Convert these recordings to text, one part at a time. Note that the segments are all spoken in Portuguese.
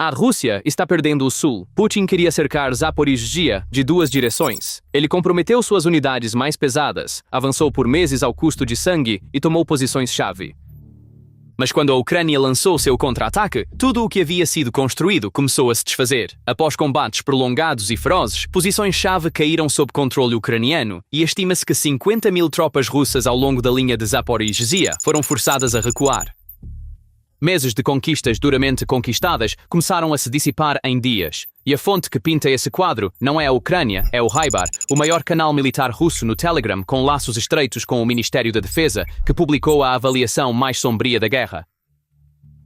A Rússia está perdendo o sul. Putin queria cercar Zaporizhzhia de duas direções. Ele comprometeu suas unidades mais pesadas, avançou por meses ao custo de sangue e tomou posições-chave. Mas quando a Ucrânia lançou seu contra-ataque, tudo o que havia sido construído começou a se desfazer. Após combates prolongados e ferozes, posições-chave caíram sob controle ucraniano e estima-se que 50.000 tropas russas ao longo da linha de Zaporizhzhia foram forçadas a recuar. Meses de conquistas duramente conquistadas começaram a se dissipar em dias. E a fonte que pinta esse quadro não é a Ucrânia, é o Rybar, o maior canal militar russo no Telegram com laços estreitos com o Ministério da Defesa, que publicou a avaliação mais sombria da guerra.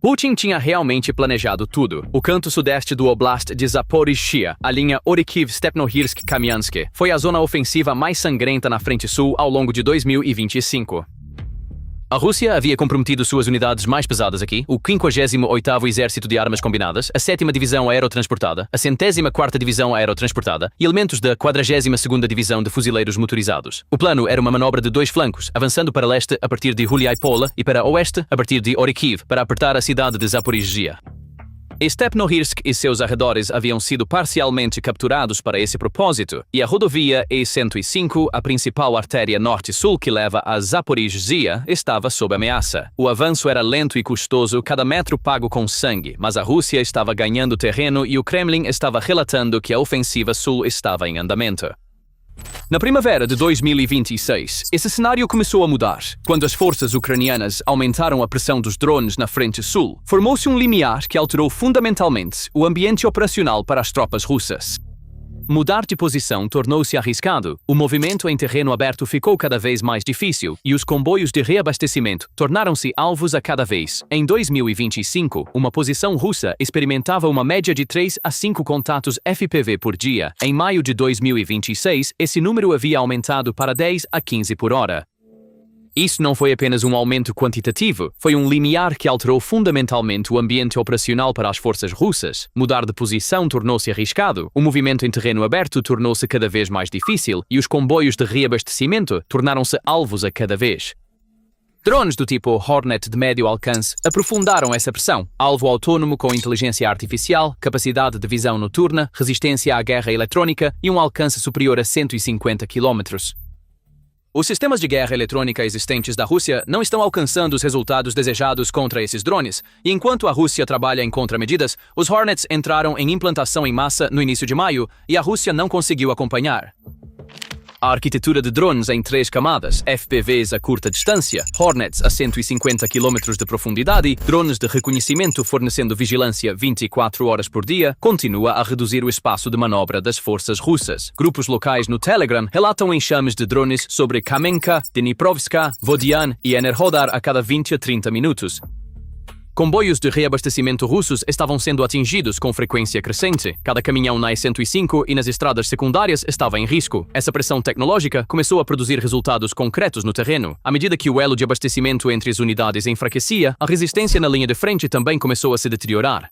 Putin tinha realmente planejado tudo. O canto sudeste do Oblast de Zaporizhzhia, a linha Orikhiv-Stepnohirsk-Kamiansk, foi a zona ofensiva mais sangrenta na frente sul ao longo de 2025. A Rússia havia comprometido suas unidades mais pesadas aqui, o 58º Exército de Armas Combinadas, a 7ª Divisão Aerotransportada, a 104ª Divisão Aerotransportada e elementos da 42ª Divisão de Fuzileiros Motorizados. O plano era uma manobra de dois flancos, avançando para leste a partir de Huliai-Pola e para oeste a partir de Orikhiv, para apertar a cidade de Zaporizhzhia. Stepnohirsk e seus arredores haviam sido parcialmente capturados para esse propósito, e a rodovia E-105, a principal artéria norte-sul que leva a Zaporizhzhia, estava sob ameaça. O avanço era lento e custoso, cada metro pago com sangue, mas a Rússia estava ganhando terreno e o Kremlin estava relatando que a ofensiva sul estava em andamento. Na primavera de 2026, esse cenário começou a mudar. Quando as forças ucranianas aumentaram a pressão dos drones na frente sul, formou-se um limiar que alterou fundamentalmente o ambiente operacional para as tropas russas. Mudar de posição tornou-se arriscado, o movimento em terreno aberto ficou cada vez mais difícil e os comboios de reabastecimento tornaram-se alvos a cada vez. Em 2025, uma posição russa experimentava uma média de 3 a 5 contatos FPV por dia. Em maio de 2026, esse número havia aumentado para 10 a 15 por hora. Isso não foi apenas um aumento quantitativo, foi um limiar que alterou fundamentalmente o ambiente operacional para as forças russas. Mudar de posição tornou-se arriscado, o movimento em terreno aberto tornou-se cada vez mais difícil e os comboios de reabastecimento tornaram-se alvos a cada vez. Drones do tipo Hornet de médio alcance aprofundaram essa pressão. Alvo autônomo com inteligência artificial, capacidade de visão noturna, resistência à guerra eletrónica e um alcance superior a 150 km. Os sistemas de guerra eletrônica existentes da Rússia não estão alcançando os resultados desejados contra esses drones, e enquanto a Rússia trabalha em contramedidas, os Hornets entraram em implantação em massa no início de maio e a Rússia não conseguiu acompanhar. A arquitetura de drones em 3 camadas, FPVs a curta distância, Hornets a 150 km de profundidade, drones de reconhecimento fornecendo vigilância 24 horas por dia, continua a reduzir o espaço de manobra das forças russas. Grupos locais no Telegram relatam enxames de drones sobre Kamenka, Dniprovska, Vodian e Enerhodar a cada 20 a 30 minutos. Comboios de reabastecimento russos estavam sendo atingidos com frequência crescente. Cada caminhão na E-105 e nas estradas secundárias estava em risco. Essa pressão tecnológica começou a produzir resultados concretos no terreno. À medida que o elo de abastecimento entre as unidades enfraquecia, a resistência na linha de frente também começou a se deteriorar.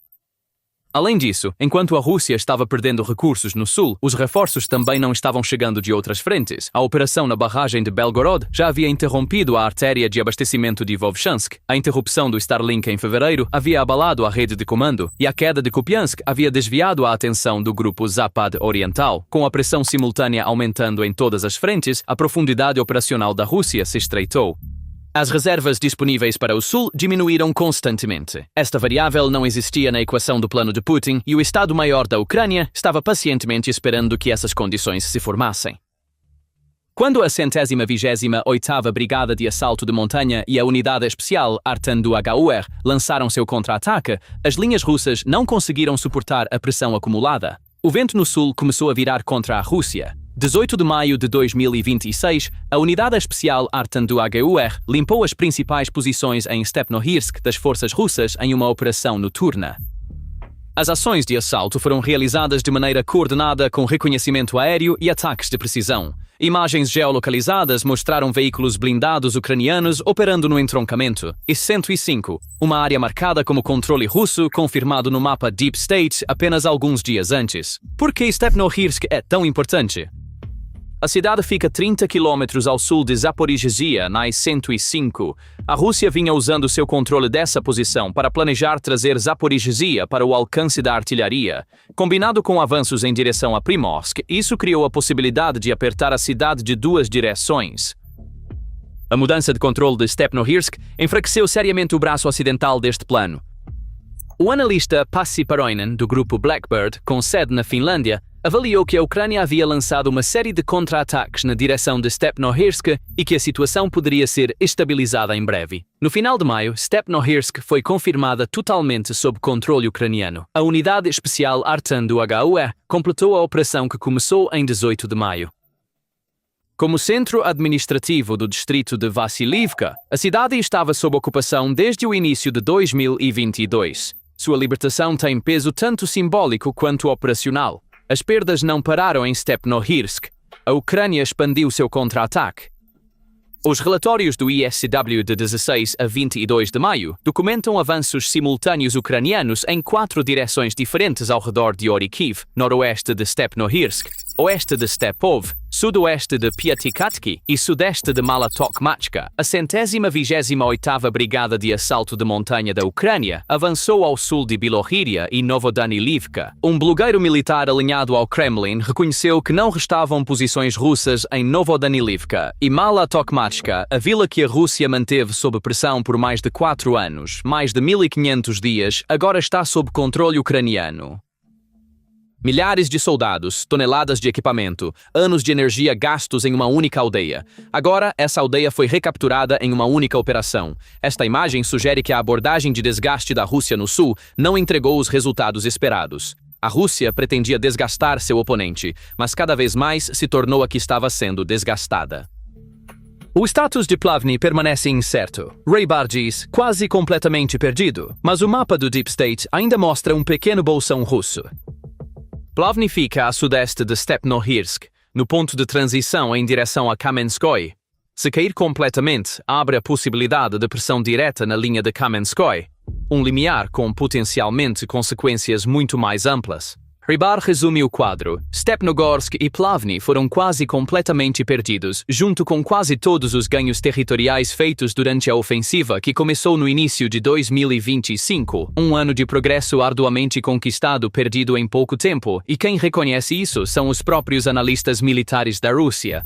Além disso, enquanto a Rússia estava perdendo recursos no sul, os reforços também não estavam chegando de outras frentes. A operação na barragem de Belgorod já havia interrompido a artéria de abastecimento de Vovchansk. A interrupção do Starlink em fevereiro havia abalado a rede de comando, e a queda de Kupiansk havia desviado a atenção do grupo Zapad Oriental. Com a pressão simultânea aumentando em todas as frentes, a profundidade operacional da Rússia se estreitou. As reservas disponíveis para o sul diminuíram constantemente. Esta variável não existia na equação do plano de Putin e o Estado-Maior da Ucrânia estava pacientemente esperando que essas condições se formassem. Quando a 128ª Brigada de Assalto de Montanha e a Unidade Especial Artan do HUR lançaram seu contra-ataque, as linhas russas não conseguiram suportar a pressão acumulada. O vento no sul começou a virar contra a Rússia. 18 de maio de 2026, a Unidade Especial Artan do HUR limpou as principais posições em Stepnohirsk das forças russas em uma operação noturna. As ações de assalto foram realizadas de maneira coordenada com reconhecimento aéreo e ataques de precisão. Imagens geolocalizadas mostraram veículos blindados ucranianos operando no entroncamento. E-105, uma área marcada como controle russo, confirmado no mapa Deep State apenas alguns dias antes. Por que Stepnohirsk é tão importante? A cidade fica 30 quilômetros ao sul de Zaporizhzhia, na I-105. A Rússia vinha usando seu controle dessa posição para planejar trazer Zaporizhzhia para o alcance da artilharia. Combinado com avanços em direção a Primorsk, isso criou a possibilidade de apertar a cidade de duas direções. A mudança de controle de Stepnohirsk enfraqueceu seriamente o braço ocidental deste plano. O analista Pasi Paroinen, do grupo Blackbird, com sede na Finlândia, avaliou que a Ucrânia havia lançado uma série de contra-ataques na direção de Stepnohirsk e que a situação poderia ser estabilizada em breve. No final de maio, Stepnohirsk foi confirmada totalmente sob controle ucraniano. A unidade especial Artan do HUE completou a operação que começou em 18 de maio. Como centro administrativo do distrito de Vassilivka, a cidade estava sob ocupação desde o início de 2022. Sua libertação tem peso tanto simbólico quanto operacional. As perdas não pararam em Stepnohirsk. A Ucrânia expandiu seu contra-ataque. Os relatórios do ISW de 16 a 22 de maio documentam avanços simultâneos ucranianos em 4 direções diferentes ao redor de Orikhiv, noroeste de Stepnohirsk, oeste de Stepov, sudoeste de Piatikatsky e sudeste de Malatokmachka. A 128ª Brigada de Assalto de Montanha da Ucrânia avançou ao sul de Bilohíria e Novodanilivka. Um blogueiro militar alinhado ao Kremlin reconheceu que não restavam posições russas em Novodanilivka e Malatokmachka, a vila que a Rússia manteve sob pressão por mais de 4 anos, mais de 1500 dias, agora está sob controle ucraniano. Milhares de soldados, toneladas de equipamento, anos de energia gastos em uma única aldeia. Agora, essa aldeia foi recapturada em uma única operação. Esta imagem sugere que a abordagem de desgaste da Rússia no sul não entregou os resultados esperados. A Rússia pretendia desgastar seu oponente, mas cada vez mais se tornou a que estava sendo desgastada. O status de Plavny permanece incerto. Rybar diz, quase completamente perdido, mas o mapa do Deep State ainda mostra um pequeno bolsão russo. Plavny fica a sudeste de Stepnohirsk, no ponto de transição em direção a Kamenskoye. Se cair completamente, abre a possibilidade de pressão direta na linha de Kamenskoye, um limiar com potencialmente consequências muito mais amplas. Rybar resume o quadro. Stepnogorsk e Plavny foram quase completamente perdidos, junto com quase todos os ganhos territoriais feitos durante a ofensiva que começou no início de 2025, um ano de progresso arduamente conquistado perdido em pouco tempo, e quem reconhece isso são os próprios analistas militares da Rússia.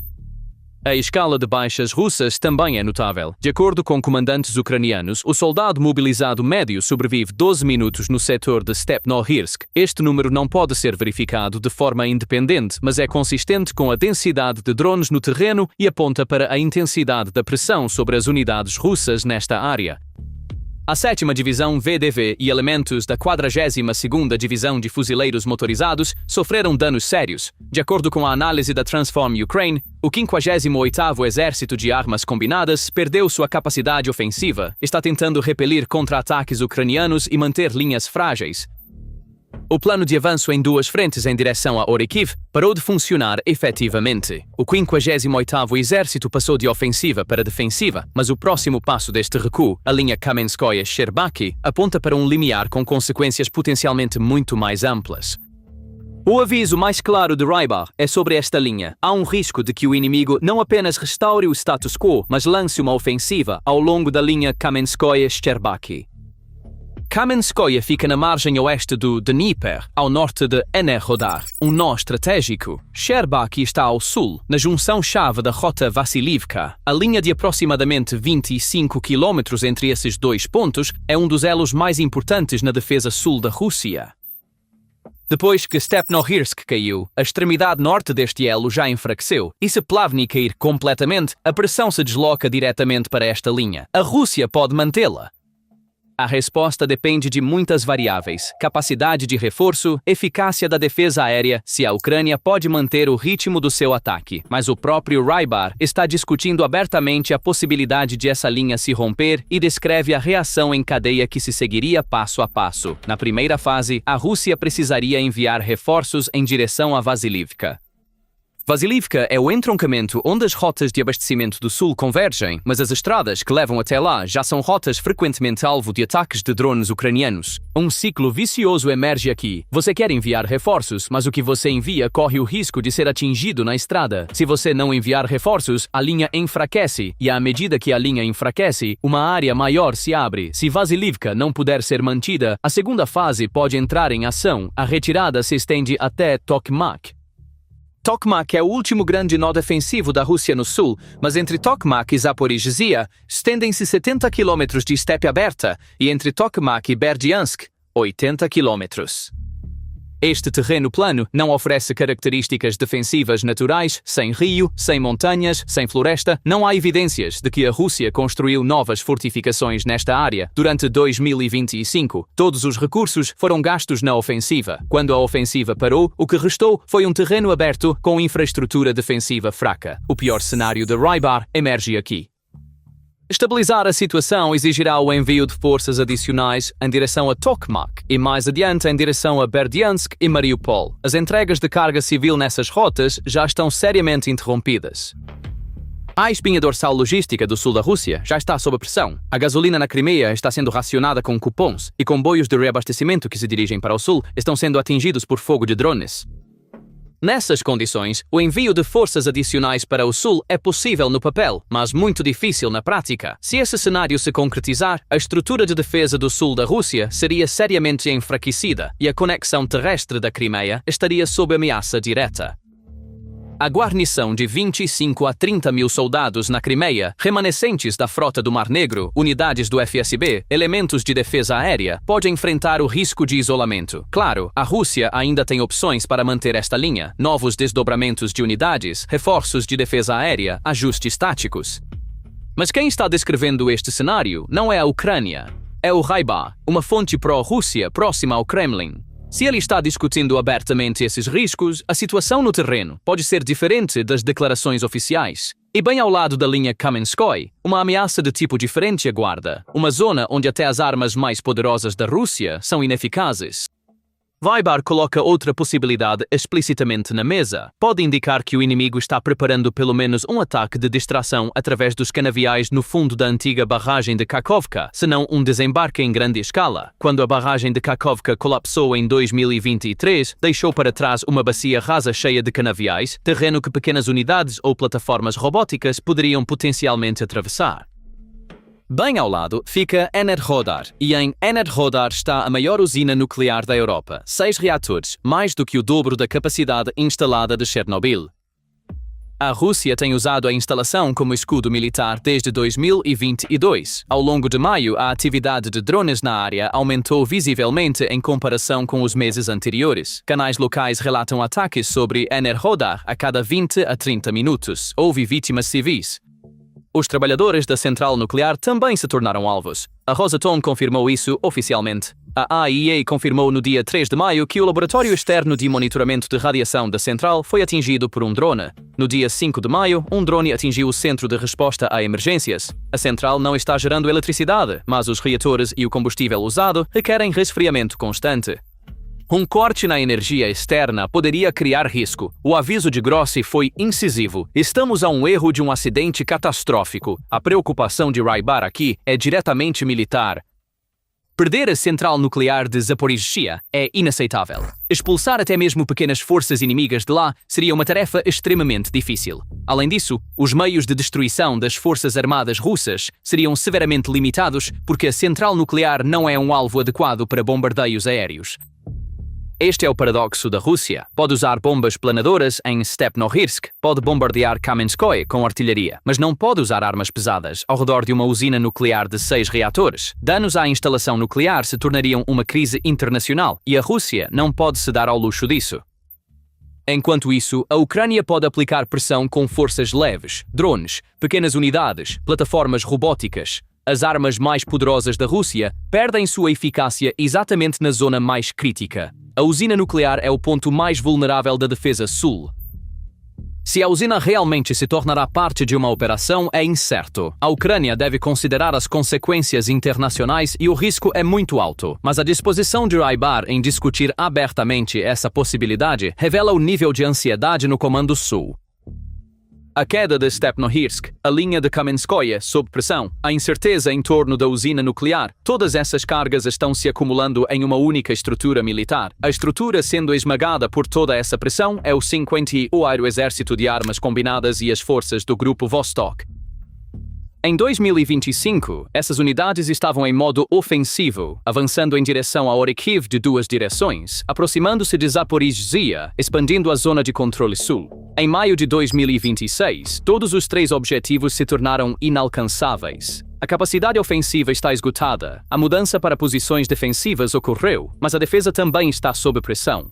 A escala de baixas russas também é notável. De acordo com comandantes ucranianos, o soldado mobilizado médio sobrevive 12 minutos no setor de Stepnohirsk. Este número não pode ser verificado de forma independente, mas é consistente com a densidade de drones no terreno e aponta para a intensidade da pressão sobre as unidades russas nesta área. A 7ª Divisão VDV e elementos da 42ª Divisão de Fuzileiros Motorizados sofreram danos sérios. De acordo com a análise da Transform Ukraine, o 58º Exército de Armas Combinadas perdeu sua capacidade ofensiva, está tentando repelir contra-ataques ucranianos e manter linhas frágeis. O plano de avanço em 2 frentes em direção a Orikhiv parou de funcionar efetivamente. O 58º Exército passou de ofensiva para defensiva, mas o próximo passo deste recuo, a linha Kamenskoye-Sherbaki, aponta para um limiar com consequências potencialmente muito mais amplas. O aviso mais claro de Rybar é sobre esta linha. Há um risco de que o inimigo não apenas restaure o status quo, mas lance uma ofensiva ao longo da linha Kamenskoye-Sherbaki. Kamenskoye fica na margem oeste do Dnieper, ao norte de Enerhodar, um nó estratégico. Sherbaki está ao sul, na junção-chave da rota Vassilivka. A linha de aproximadamente 25 km entre esses 2 pontos é um dos elos mais importantes na defesa sul da Rússia. Depois que Stepnohirsk caiu, a extremidade norte deste elo já enfraqueceu, e se Plavny cair completamente, a pressão se desloca diretamente para esta linha. A Rússia pode mantê-la. A resposta depende de muitas variáveis: capacidade de reforço, eficácia da defesa aérea, se a Ucrânia pode manter o ritmo do seu ataque. Mas o próprio Rybar está discutindo abertamente a possibilidade de essa linha se romper e descreve a reação em cadeia que se seguiria passo a passo. Na primeira fase, a Rússia precisaria enviar reforços em direção a Vassilivka. Vasilivka é o entroncamento onde as rotas de abastecimento do sul convergem, mas as estradas que levam até lá já são rotas frequentemente alvo de ataques de drones ucranianos. Um ciclo vicioso emerge aqui. Você quer enviar reforços, mas o que você envia corre o risco de ser atingido na estrada. Se você não enviar reforços, a linha enfraquece, e à medida que a linha enfraquece, uma área maior se abre. Se Vasilivka não puder ser mantida, a segunda fase pode entrar em ação. A retirada se estende até Tokmak. Tokmak é o último grande nó defensivo da Rússia no sul, mas entre Tokmak e Zaporizhzhia estendem-se 70 km de estepe aberta e entre Tokmak e Berdyansk, 80 km. Este terreno plano não oferece características defensivas naturais, sem rio, sem montanhas, sem floresta. Não há evidências de que a Rússia construiu novas fortificações nesta área. Durante 2025, todos os recursos foram gastos na ofensiva. Quando a ofensiva parou, o que restou foi um terreno aberto com infraestrutura defensiva fraca. O pior cenário de Rybar emerge aqui. Estabilizar a situação exigirá o envio de forças adicionais em direção a Tokmak e mais adiante em direção a Berdyansk e Mariupol. As entregas de carga civil nessas rotas já estão seriamente interrompidas. A espinha dorsal logística do sul da Rússia já está sob pressão. A gasolina na Crimeia está sendo racionada com cupons e comboios de reabastecimento que se dirigem para o sul estão sendo atingidos por fogo de drones. Nessas condições, o envio de forças adicionais para o sul é possível no papel, mas muito difícil na prática. Se esse cenário se concretizar, a estrutura de defesa do sul da Rússia seria seriamente enfraquecida e a conexão terrestre da Crimeia estaria sob ameaça direta. A guarnição de 25 a 30 mil soldados na Crimeia, remanescentes da frota do Mar Negro, unidades do FSB, elementos de defesa aérea, pode enfrentar o risco de isolamento. Claro, a Rússia ainda tem opções para manter esta linha, novos desdobramentos de unidades, reforços de defesa aérea, ajustes táticos. Mas quem está descrevendo este cenário não é a Ucrânia, é o Rybar, uma fonte pró-Rússia próxima ao Kremlin. Se ele está discutindo abertamente esses riscos, a situação no terreno pode ser diferente das declarações oficiais. E bem ao lado da linha Kamenskoye, uma ameaça de tipo diferente aguarda, uma zona onde até as armas mais poderosas da Rússia são ineficazes. Rybar coloca outra possibilidade explicitamente na mesa. Pode indicar que o inimigo está preparando pelo menos um ataque de distração através dos canaviais no fundo da antiga barragem de Kakhovka, se não um desembarque em grande escala. Quando a barragem de Kakhovka colapsou em 2023, deixou para trás uma bacia rasa cheia de canaviais, terreno que pequenas unidades ou plataformas robóticas poderiam potencialmente atravessar. Bem ao lado fica Enerhodar, e em Enerhodar está a maior usina nuclear da Europa, 6 reatores, mais do que o dobro da capacidade instalada de Chernobyl. A Rússia tem usado a instalação como escudo militar desde 2022. Ao longo de maio, a atividade de drones na área aumentou visivelmente em comparação com os meses anteriores. Canais locais relatam ataques sobre Enerhodar a cada 20 a 30 minutos. Houve vítimas civis. Os trabalhadores da central nuclear também se tornaram alvos. A Rosatom confirmou isso oficialmente. A AIEA confirmou no dia 3 de maio que o laboratório externo de monitoramento de radiação da central foi atingido por um drone. No dia 5 de maio, um drone atingiu o centro de resposta a emergências. A central não está gerando eletricidade, mas os reatores e o combustível usado requerem resfriamento constante. Um corte na energia externa poderia criar risco. O aviso de Grossi foi incisivo. Estamos a um erro de um acidente catastrófico. A preocupação de Rybar aqui é diretamente militar. Perder a central nuclear de Zaporizhzhia é inaceitável. Expulsar até mesmo pequenas forças inimigas de lá seria uma tarefa extremamente difícil. Além disso, os meios de destruição das forças armadas russas seriam severamente limitados porque a central nuclear não é um alvo adequado para bombardeios aéreos. Este é o paradoxo da Rússia. Pode usar bombas planadoras em Stepnohirsk, pode bombardear Kamenskoye com artilharia, mas não pode usar armas pesadas ao redor de uma usina nuclear de 6 reatores. Danos à instalação nuclear se tornariam uma crise internacional e a Rússia não pode se dar ao luxo disso. Enquanto isso, a Ucrânia pode aplicar pressão com forças leves, drones, pequenas unidades, plataformas robóticas. As armas mais poderosas da Rússia perdem sua eficácia exatamente na zona mais crítica. A usina nuclear é o ponto mais vulnerável da defesa sul. Se a usina realmente se tornará parte de uma operação é incerto. A Ucrânia deve considerar as consequências internacionais e o risco é muito alto. Mas a disposição de Rybar em discutir abertamente essa possibilidade revela o nível de ansiedade no Comando Sul. A queda de Stepnohirsk, a linha de Kamenskoye sob pressão, a incerteza em torno da usina nuclear, todas essas cargas estão se acumulando em uma única estrutura militar. A estrutura sendo esmagada por toda essa pressão é o 50º Exército de Armas Combinadas e as forças do Grupo Vostok. Em 2025, essas unidades estavam em modo ofensivo, avançando em direção a Orikhiv de duas direções, aproximando-se de Zaporizhzhia, expandindo a zona de controle sul. Em maio de 2026, todos os três objetivos se tornaram inalcançáveis. A capacidade ofensiva está esgotada, a mudança para posições defensivas ocorreu, mas a defesa também está sob pressão.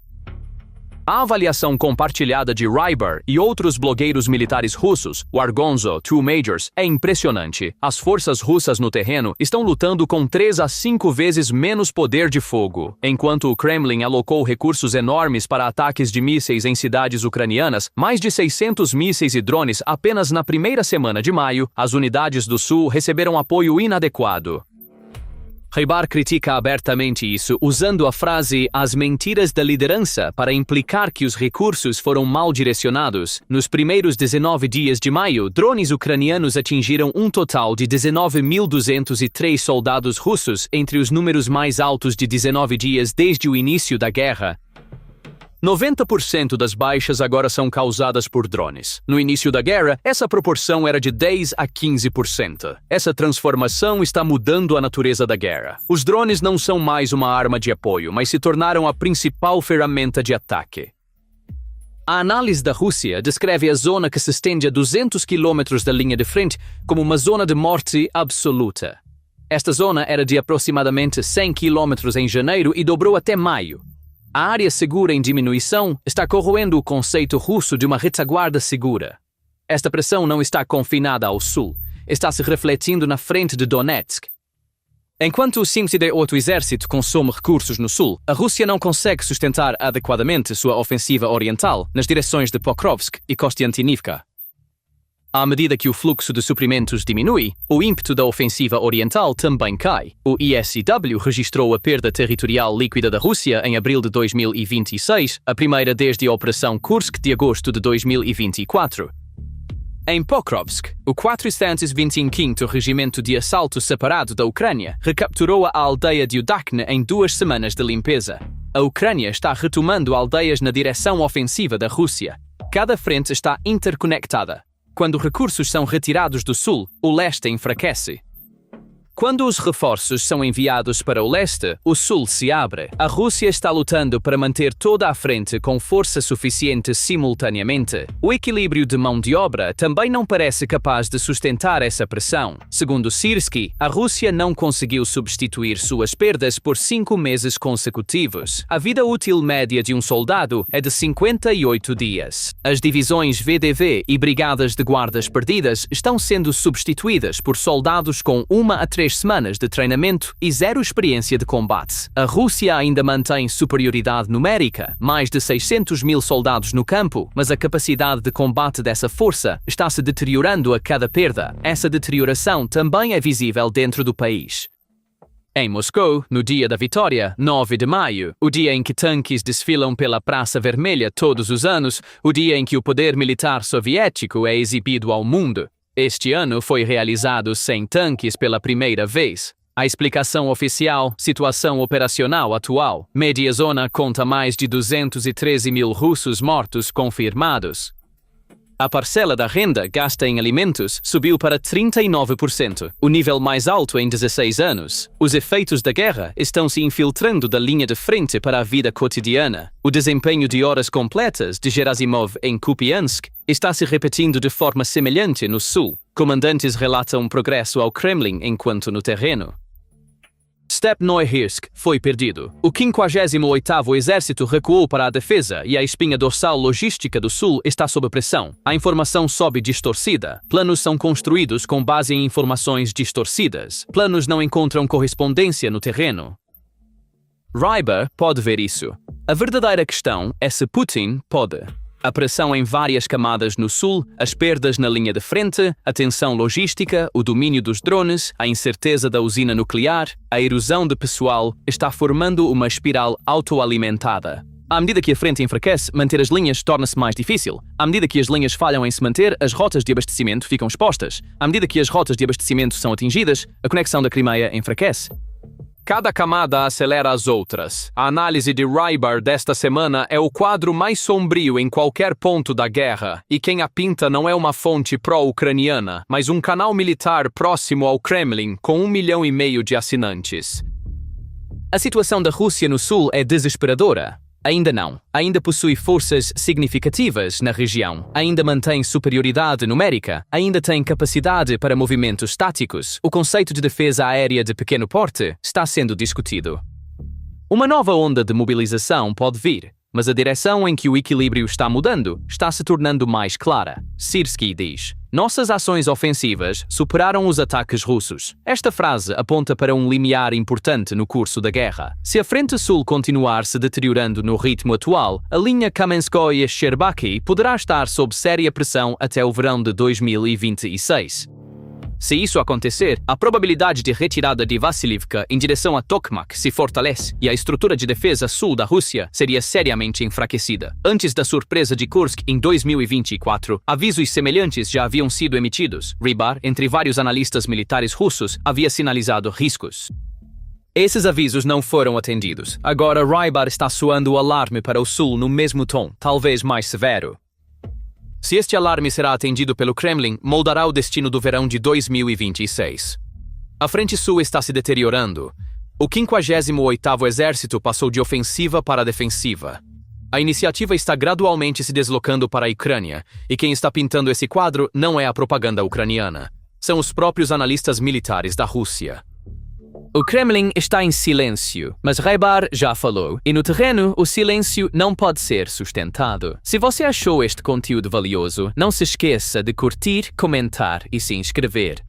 A avaliação compartilhada de Rybar e outros blogueiros militares russos, o Argonzo Two Majors, é impressionante. As forças russas no terreno estão lutando com 3 a 5 vezes menos poder de fogo. Enquanto o Kremlin alocou recursos enormes para ataques de mísseis em cidades ucranianas, mais de 600 mísseis e drones apenas na primeira semana de maio, as unidades do sul receberam apoio inadequado. Rybar critica abertamente isso, usando a frase "as mentiras da liderança" para implicar que os recursos foram mal direcionados. Nos primeiros 19 dias de maio, drones ucranianos atingiram um total de 19.203 soldados russos, entre os números mais altos de 19 dias desde o início da guerra. 90% das baixas agora são causadas por drones. No início da guerra, essa proporção era de 10 a 15%. Essa transformação está mudando a natureza da guerra. Os drones não são mais uma arma de apoio, mas se tornaram a principal ferramenta de ataque. A análise da Rússia descreve a zona que se estende a 200 km da linha de frente como uma zona de morte absoluta. Esta zona era de aproximadamente 100 km em janeiro e dobrou até maio. A área segura em diminuição está corroendo o conceito russo de uma retaguarda segura. Esta pressão não está confinada ao sul, está se refletindo na frente de Donetsk. Enquanto o 58º Exército consome recursos no sul, a Rússia não consegue sustentar adequadamente sua ofensiva oriental nas direções de Pokrovsk e Kostiantynivka. À medida que o fluxo de suprimentos diminui, o ímpeto da ofensiva oriental também cai. O ISIW registrou a perda territorial líquida da Rússia em abril de 2026, a primeira desde a Operação Kursk de agosto de 2024. Em Pokrovsk, o 425º Regimento de Assalto Separado da Ucrânia recapturou a aldeia de Udakne em 2 semanas de limpeza. A Ucrânia está retomando aldeias na direção ofensiva da Rússia. Cada frente está interconectada. Quando recursos são retirados do sul, o leste enfraquece. Quando os reforços são enviados para o leste, o sul se abre. A Rússia está lutando para manter toda a frente com força suficiente simultaneamente. O equilíbrio de mão de obra também não parece capaz de sustentar essa pressão. Segundo Syrskyi, a Rússia não conseguiu substituir suas perdas por 5 meses consecutivos. A vida útil média de um soldado é de 58 dias. As divisões VDV e brigadas de guardas perdidas estão sendo substituídas por soldados com 1 a 3 semanas de treinamento e 0 experiência de combate. A Rússia ainda mantém superioridade numérica, mais de 600 mil soldados no campo, mas a capacidade de combate dessa força está se deteriorando a cada perda. Essa deterioração também é visível dentro do país. Em Moscou, no dia da vitória, 9 de maio, o dia em que tanques desfilam pela Praça Vermelha todos os anos, o dia em que o poder militar soviético é exibido ao mundo, este ano foi realizado sem tanques pela primeira vez. A explicação oficial, situação operacional atual. Média zona conta mais de 213 mil russos mortos confirmados. A parcela da renda gasta em alimentos subiu para 39%, o nível mais alto em 16 anos. Os efeitos da guerra estão se infiltrando da linha de frente para a vida cotidiana. O desempenho de horas completas de Gerasimov em Kupiansk está se repetindo de forma semelhante no sul. Comandantes relatam progresso ao Kremlin enquanto no terreno. Stepnohirsk foi perdido. O 58º Exército recuou para a defesa e a espinha dorsal logística do sul está sob pressão. A informação sobe distorcida. Planos são construídos com base em informações distorcidas. Planos não encontram correspondência no terreno. Rybar pode ver isso. A verdadeira questão é se Putin pode. A pressão em várias camadas no sul, as perdas na linha de frente, a tensão logística, o domínio dos drones, a incerteza da usina nuclear, a erosão de pessoal, está formando uma espiral autoalimentada. À medida que a frente enfraquece, manter as linhas torna-se mais difícil. À medida que as linhas falham em se manter, as rotas de abastecimento ficam expostas. À medida que as rotas de abastecimento são atingidas, a conexão da Crimeia enfraquece. Cada camada acelera as outras. A análise de Rybar desta semana é o quadro mais sombrio em qualquer ponto da guerra, e quem a pinta não é uma fonte pró-ucraniana, mas um canal militar próximo ao Kremlin com 1,5 milhão de assinantes. A situação da Rússia no sul é desesperadora. Ainda não. Ainda possui forças significativas na região. Ainda mantém superioridade numérica. Ainda tem capacidade para movimentos táticos. O conceito de defesa aérea de pequeno porte está sendo discutido. Uma nova onda de mobilização pode vir, mas a direção em que o equilíbrio está mudando está se tornando mais clara. Syrskyi diz: "Nossas ações ofensivas superaram os ataques russos." Esta frase aponta para um limiar importante no curso da guerra. Se a frente sul continuar se deteriorando no ritmo atual, a linha Kamenskoye-Shcherbaki poderá estar sob séria pressão até o verão de 2026. Se isso acontecer, a probabilidade de retirada de Vassilivka em direção a Tokmak se fortalece e a estrutura de defesa sul da Rússia seria seriamente enfraquecida. Antes da surpresa de Kursk em 2024, avisos semelhantes já haviam sido emitidos. Rybar, entre vários analistas militares russos, havia sinalizado riscos. Esses avisos não foram atendidos. Agora Rybar está soando o alarme para o sul no mesmo tom, talvez mais severo. Se este alarme será atendido pelo Kremlin, moldará o destino do verão de 2026. A frente sul está se deteriorando. O 58º Exército passou de ofensiva para defensiva. A iniciativa está gradualmente se deslocando para a Ucrânia, e quem está pintando esse quadro não é a propaganda ucraniana. São os próprios analistas militares da Rússia. O Kremlin está em silêncio, mas Rybar já falou, e no terreno o silêncio não pode ser sustentado. Se você achou este conteúdo valioso, não se esqueça de curtir, comentar e se inscrever.